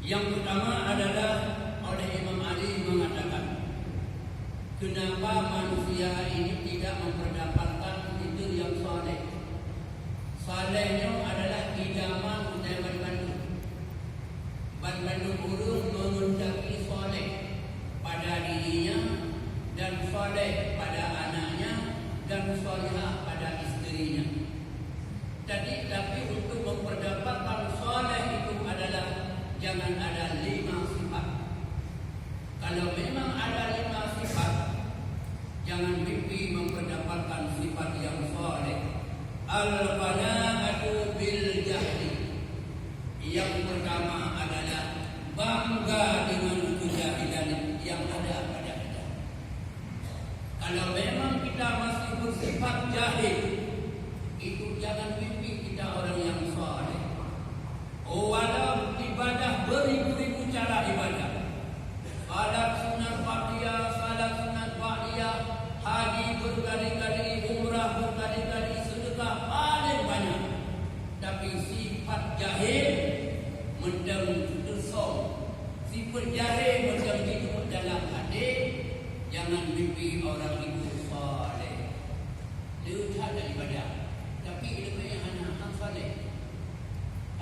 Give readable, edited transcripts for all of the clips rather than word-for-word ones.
Yang pertama adalah oleh Imam Ali mengatakan, kenapa manusia ini tidak memperdapatkan fitur yang saleh? Salehnya adalah idaman utai Bandung. Bandung urung mengundaki saleh pada dirinya dan saleh pada anaknya dan salihah pada istrinya. Tapi untuk memperdapatkan saleh itu adalah jangan ada 5 sifat. Kalau memang ada 5 sifat, jangan mimpi memperdapatkan sifat yang saleh. Al-qana'atu bil jahli. Yang pertama adalah bangga dengan kejahilan yang ada pada kita. Kalau memang kita masih bersifat jahil, itu jangan mimpi kita orang yang saleh. Walau ibadah beribu-ribu cara ibadah, salat sunat fardiyah, salat sunat ba'diyah, haji berkali-kali, umrah berkali-kali, sedekah paling banyak, tapi sifat jahil mendem tersong, sifat jahil mendem hidup dalam hati. Jangan mimpi orang itu saleh. Dia tak ada ibadah, tapi ilmunya hanya hak saleh.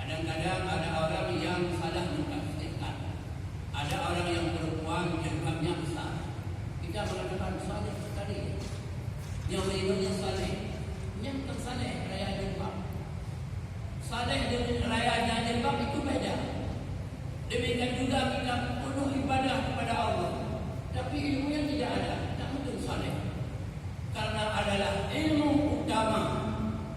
Kadang-kadang ada orang yang salah mentafsirkan. Ada orang yang perempuan jilbabnya besar. Kita mengatakan saleh sekali. Yang ilmunya saleh, yang bukan saleh raya jilbab. Saleh dengan rayanya jilbab itu beda. Demikian juga kita penuh ibadah kepada Allah, tapi ilmunya tidak ada, tak mungkin saleh. Karena adalah ilmu utama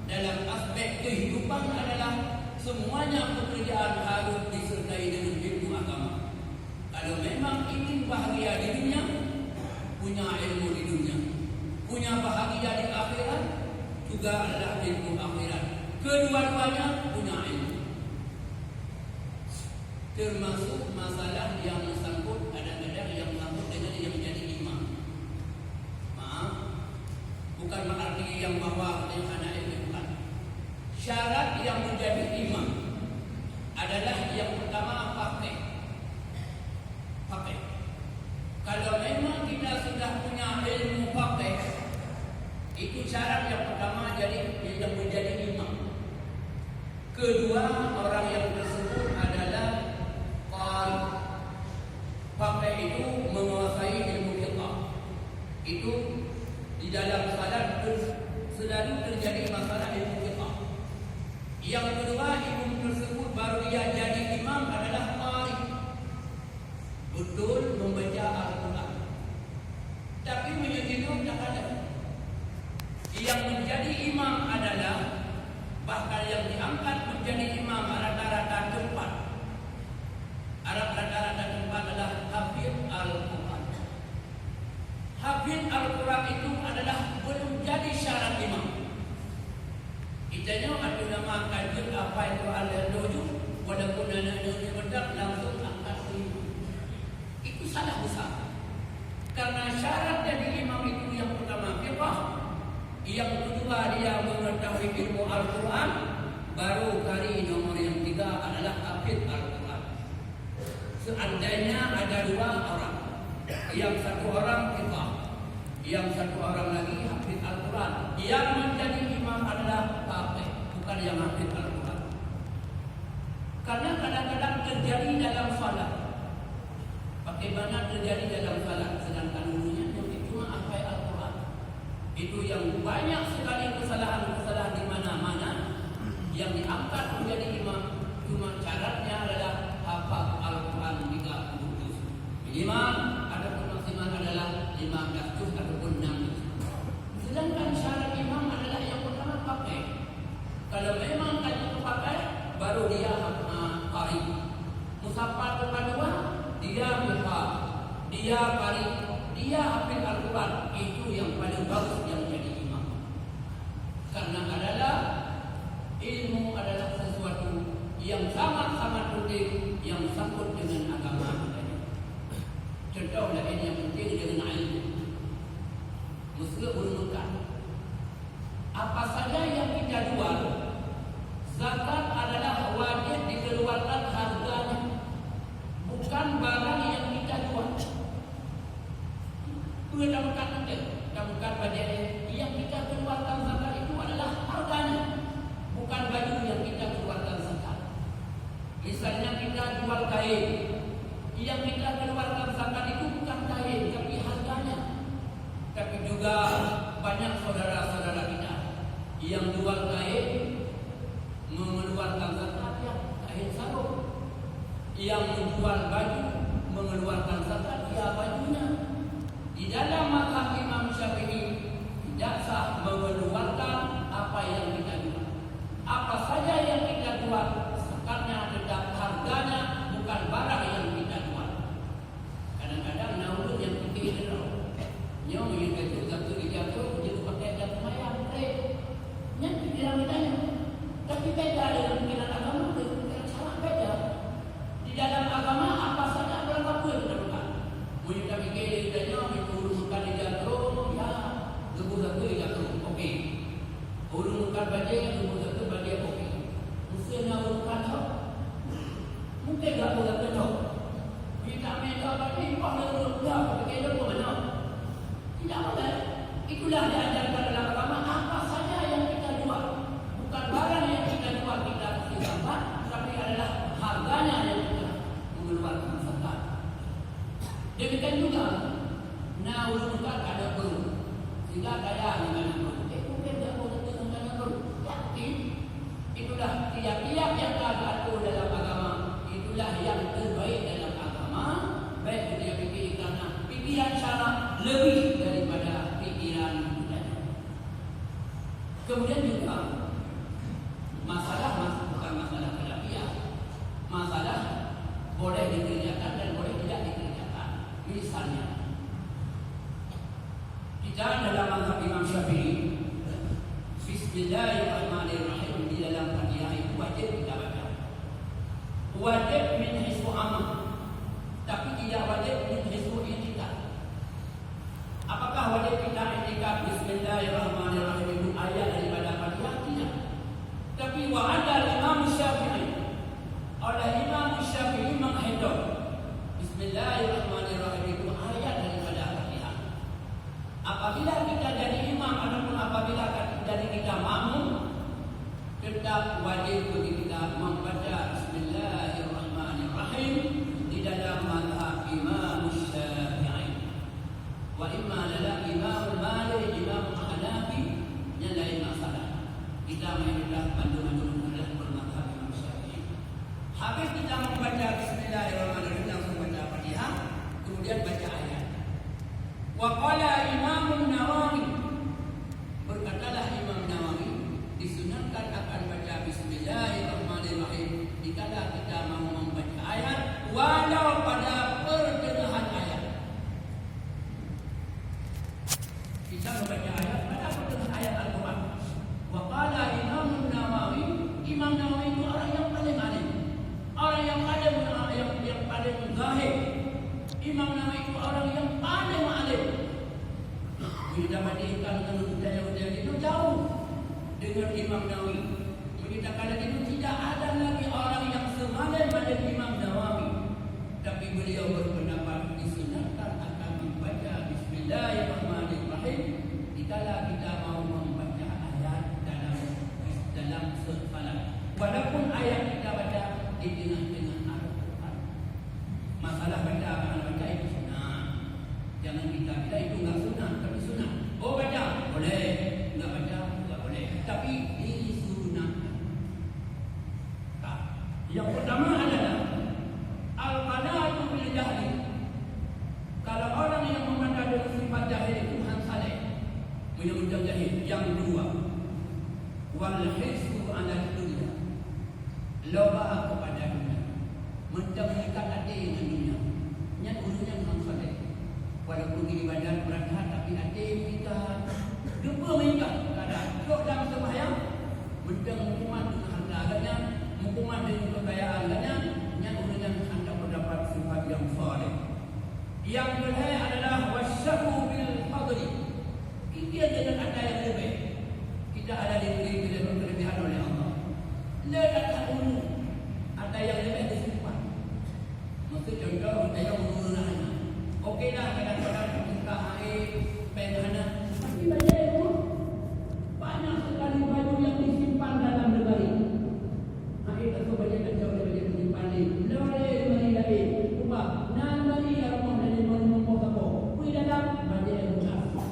dalam aspek kehidupan adalah semuanya pekerjaan harus disertai dengan ilmu agama. Kalau memang ingin bahagia di dunia, punya ilmu di dunia. Punya bahagia di akhirat, juga adalah ilmu akhirat. Kedua-duanya punya ilmu. Termasuk masalah yang sangkut, kadang-kadang yang sangkut dengan yang jadi imam. Maaf, bukan berarti yang bawa yang anak ilmu, bukan. Syarat yang menjadi imam adalah yang pertama pakai. Kalau memang kita sudah punya ilmu pakai, itu syarat yang pertama jadi yang menjadi imam. Kedua, orang yang tersebut adalah qari. Pakai tidak ada. Yang menjadi imam adalah, bahkan yang diangkat menjadi imam rata-rata tempat. Rata-rata tempat adalah hafid Al-Quran. Hafid Al-Quran itu adalah belum jadi syarat imam. Kitanya ada nama kajian apa itu al-doju, walaupun anak-anak bedak langsung angkat imam. Itu salah besar. Karena syarat jadi imam itu yang pertama fiqh, yang kedua dia mengetahui ilmu Al-Quran, baru kali nomor yang tiga adalah hafid Al-Quran. Seandainya ada dua orang, yang satu orang fiqh, yang satu orang lagi hafid Al-Quran, yang menjadi imam adalah hafid, bukan yang hafid Al-Quran. Karena kadang-kadang terjadi dalam salat. Bagaimana terjadi dalam salat, sedangkan dulunya itu cuma hafid Al-Quran. Itu yang banyak sekali kesalahan-kesalahan di mana-mana yang diangkat menjadi imam, cuma syaratnya adalah hafal Al-Quran 30 juz. Minimal ataupun maksimal adalah 15 juz ataupun 6 juz. Sedangkan syarat imam adalah yang pertama pakai. Kalau memang tak itu pakai, baru dia qari. Musaffat kedua, dia hafal, dia qari, dia hafal Al-Quran. Itu yang paling bagus yang jadi imam. Karena adalah ilmu adalah sesuatu yang sangat-sangat penting, yang sangkut dengan agama kita. Contohlah ini yang penting dengan ilmu. Mesti urutan. Apa saja yang kita jual, zakat adalah wajib dikeluarkan harganya, bukan barang yang kita jual. Bukan nanti, bukan pada yang kita keluarkan zakat itu adalah harganya, bukan baju yang kita keluarkan zakat. Misalnya kita jual kain, yang kita keluarkan zakat itu bukan kain, tapi harganya. Tapi juga banyak saudara-saudara kita yang jual kain mengeluarkan zakat ya kain sarung, yang menjual baju mengeluarkan zakat ya bajunya. Di dalam mazhab Imam Syafi'i tidak sah mengeluarkan apa yang kita jual. Apa saja yang kita jual, zakatnya tetap harganya, bukan barang yang kita jual. Kadang-kadang naulun yang fikir itu, nyawa yang kita satu dijatuh, jadi pakai jatuh mayat, yang pikiran kita. Tapi beda dengan pikiran agama, pikiran salah beda. Di dalam agama apa saja berapa pun kita bukan. Kita fikir kita nyawa bukan dijatuh, ya gebu satu dijatuh, oke. Urung bukan bajai, gebu satu bajai, oke. Mestinya urukan tau, mungkin tak boleh tahu. Kita minta bagi pada urutnya, pakai dia pun mana? Tidak boleh. Itulah diajarkan dalam agama. Apa saja yang kita jual, bukan barang yang kita jual kita zakat, tapi adalah harganya yang kita mengeluarkan zakat. Demikian juga, nah urutan ada perlu, sehingga kaya dengan perlu. Mungkin tak boleh dengan perlu. Yakin? Itulah tiap-tiap yang diatur dalam agama. Itulah yang terbaik dalam agama. Baik dia fikir karena pikiran syarah lebih daripada pikiran budaya. Kemudian juga masalah bukan masalah khilafiyah. Masalah boleh dikerjakan dan boleh tidak dikerjakan. Misalnya kita dalam mazhab Imam Syafi'i, Bismillahirrahmanirrahim di dalam Fatihah itu wajib kita baca. Wajib min hisbu amal, tapi tidak wajib min hisbu i'tikad. Apakah wajib kita i'tikad Bismillahirrahmanirrahim itu ayat daripada Fatihah? Tidak. Tapi wa'ada Imam Syafi'i, oleh Imam Syafi'i menghitung Bismillahirrahmanirrahim itu ayat daripada Fatihah. Apabila kita jadi imam ataupun apabila jadi kita makmum, tetap wajib bagi kita membaca Bismillahirrahmanirrahim di dalam mazhab Imam Syafi'i. Wa imma lala Imam Malik, Imam Hanafi, yang lain masalah. Kita mengingat panduan adalah mazhab Imam Syafi'i. Habis kita membaca Bismillahirrahmanirrahim, langsung baca Fatihah, kemudian baca ayat. Wa qala Imam Nawawi, berkatalah Imam Nawawi, disunatkan akan baca Bismillahirrahmanirrahim dikala kita mau membaca ayat, walau pada pertengahan ayat. Kita membaca ayat pada pertengahan ayat Al-Quran. Waqala Imam Nawawi, Imam Nawawi itu orang yang paling alim, orang yang paling zahir. Imam Nawawi itu orang yang paling alim. Kita bandingkan dengan budaya-budaya itu jauh dengan Imam Nawawi. Kita kala itu tidak ada lagi orang yang semalam pada Imam Nawawi. Tapi beliau berpendapat disunatkan akan membaca Bismillahirrahmanirrahim dikala kita mau membaca ayat dalam salat. Walaupun ayat kita baca di tengah-tengah Al-Quran. Masalah baca itu sunnah. Jangan kita kira itu enggak sunnah, tapi sunnah. Oh baca boleh, enggak baca enggak boleh. Tapi disunahkan. Yang pertama adalah al-qana'atu bil jahli. Kalau orang yang memandang dengan sifat jahil itu hansaleh, menyebutkan jahil. Yang kedua, wal hisbu 'ala dunya. Loba kepada dunia. Mendekat hati dengan dunia. Nyat urunya hansaleh. Walaupun di badan berat tapi hati kita lupa meningkat. Kadang duduk dalam sembahyang, mendeng hukuman dengan harta hukuman dengan kekayaan yang urunya anda mendapat sifat yang saleh. Yang kedua adalah wasyafu bil fadli. Kita dengan ada yang lebih. Kita ada diberi kelebihan oleh Allah. Lekat ulu ada yang lebih disimpan. Maksud contoh ada yang menggunakan. Okeylah kadang-kadang kita air penghana, tapi banyak itu banyak sekali baju yang disimpan dalam lemari. Air atau banyak kacau banyak disimpan di lemari. Ubah lemari yang mau dari mau apa? Kui dalam banyak yang bekas.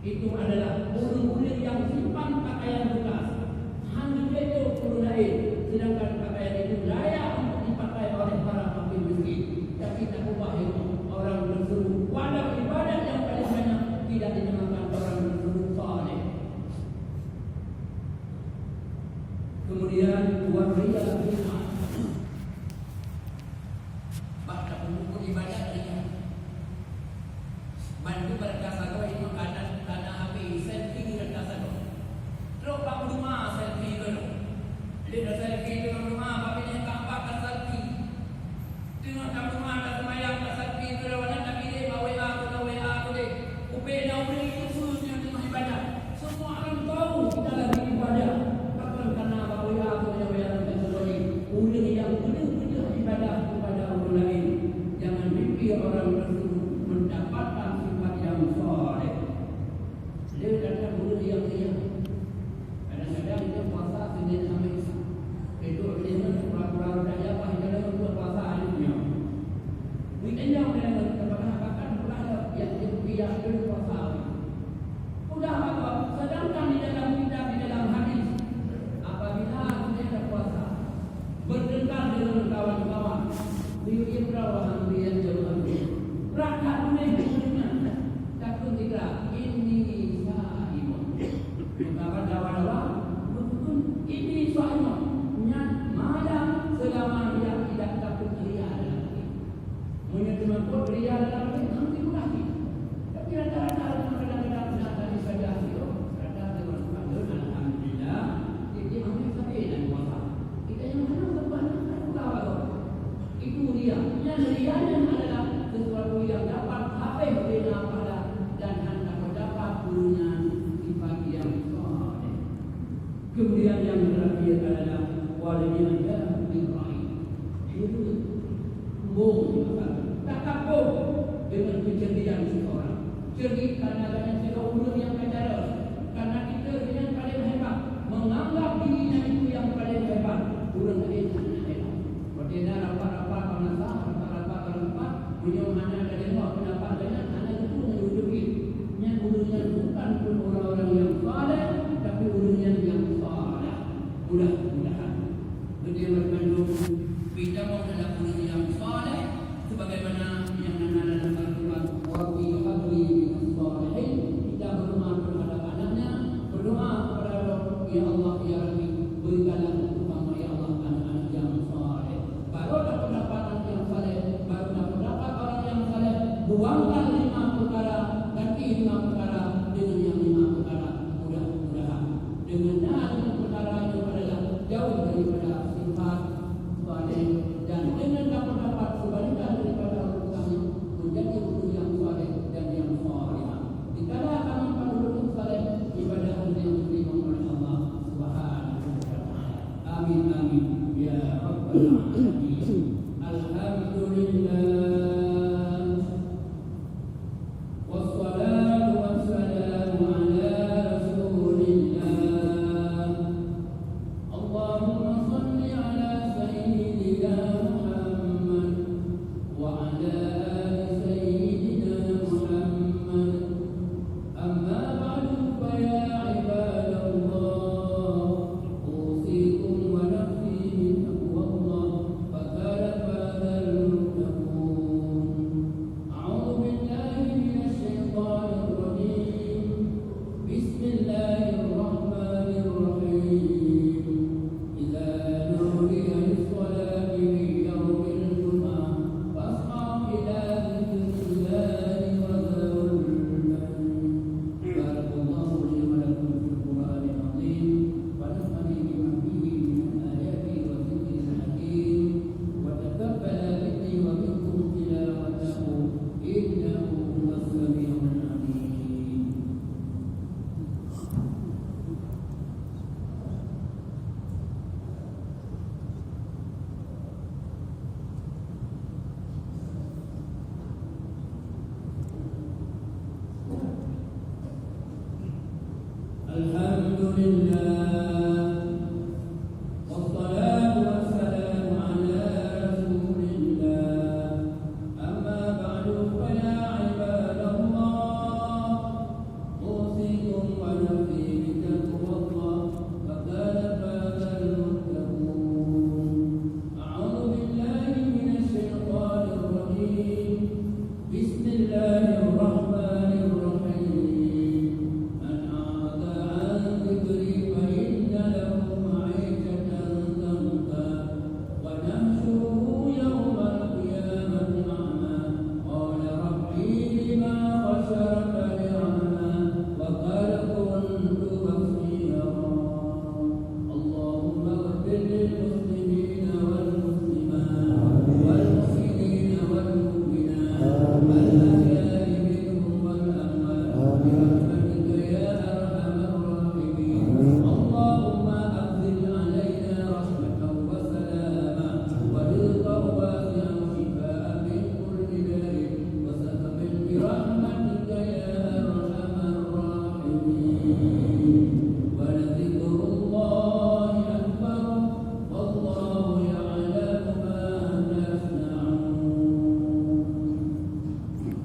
Itu adalah ulir-ulir yang simpan pakaian bekas. Hanya itu perlu lain. Sedangkan pakaian itu layak untuk dipakai oleh para fakir miskin. Tapi tak ubah itu. Orang tersebut walau ibadat yang paling banyak tidak dinamakan orang tersebut saleh. Kemudian wariyah bid'ah. Baca buku ibadat dia. Bantu berkasado itu karena habis selfie berkasado. Terus pak rumah selfie dulu. Lihat selfie di rumah, tapi dia tak pakai selfie. Tengok kat rumah ada semayang tak selfie tu lawan tak pilih WA aku deh. Upaya dah beri khusus yang tengah ibadah. Semua orang tahu kita lagi ibadah. Takkan kerana WA aku dan WA dan sebagainya. Ulil yang benar-benar ibadah kepada orang lain. Jangan mimpi orang tersebut mendapatkan sifat yang saleh. Dia kata ulil yang dia. Kadang-kadang dia puasa Senin sampai Isyak. Itu dia pura-pura dah apa hingga untuk puasa hari ni. Weekend yang ada bahkan pula yang dia dulu puasa. Sudah apa? Sedangkan di dalam kitab di dalam hadis apabila kita puasa bertengkar dengan kawan-kawan, beliau dia jawab. Rakat dunia takut dikira ini saimun. Maka kawan-kawan betul ini saimun. Malam selama dia tidak takut ria dalam hati. Menyebut ria dalam hati nanti lagi. Tapi rata-rata kadang-kadang tidak tadi saja itu. Rata-rata bersyukur alhamdulillah. Dia ambil sahaja dan puasa. Kita yang mana berbanyak tahu itu ria. Yang rianya adalah sesuatu yang dapat habis bina pada dan hendak mendapat punya sifat yang saleh. Kemudian yang terakhir adalah waliyah Ibrahim. Itu bohong tak takut dengan kecerdikan seseorang. Cerdik karena banyak sekali ulun yang bicara. Karena kita yang paling hebat menganggap dirinya itu yang paling hebat. Ulun tadi sangat hebat. Bertiada rapat-rapat rapat-rapat punya mana ada demo pendapat banyak anak itu menjujuki. Yang ulunnya bukan pun orang-orang yang saleh, tapi ulunnya yang saleh. Mudah-mudahan dia berkandung kita mau dalam bukan 5 perkara, tapi 5 perkara dengan yang 5 perkara mudah-mudahan. Dengan 5 perkara itu adalah jauh daripada sifat saleh, dan dengan dapat kebalikan daripada Al-Quran menjadi guru yang saleh dan yang saleh. Dikala akan memperoleh saleh ibadah yang diterima oleh Allah Subhanahu wa taala. Amin amin ya rabbal alamin. Alhamdulillah. Alhamdulillah.